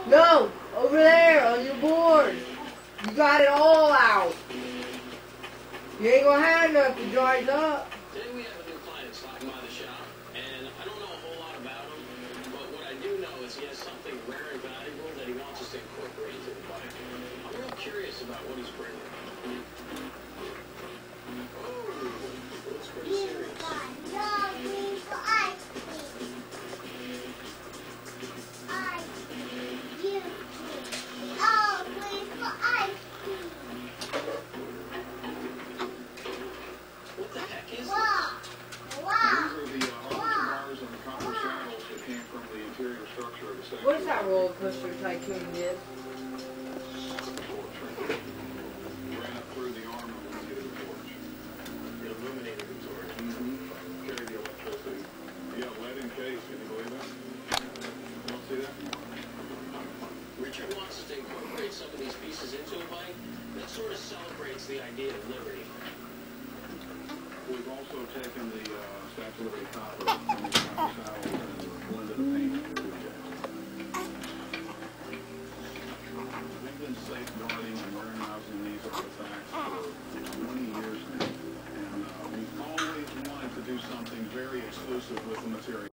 No, over there on your board. You got it all out. You ain't gonna have enough to dry up. Today we have a new client stopping by the shop, and I don't know a whole lot about him, but what I do know is he has something rare and valuable that he wants us to incorporate into the bike. I'm real curious about what he's bringing. Oh, looks pretty serious. What the heck is this? These are the bars and the copper saddles that came from the interior structure of the statue. What is that roller coaster tycoon did? Ran up through the arm of the torch. The illuminated torch. Carry the electricity. Yeah, lead encased. Can you believe that? You don't see that? Richard wants us to incorporate some of these pieces into a bike that sort of celebrates the idea of liberty. We've also taken the Statue of Liberty copper from the copper saddles and blended the paint into the object. We've been safeguarding and warehousing these artifacts for 20 years now, and we've always wanted to do something very exclusive with the material.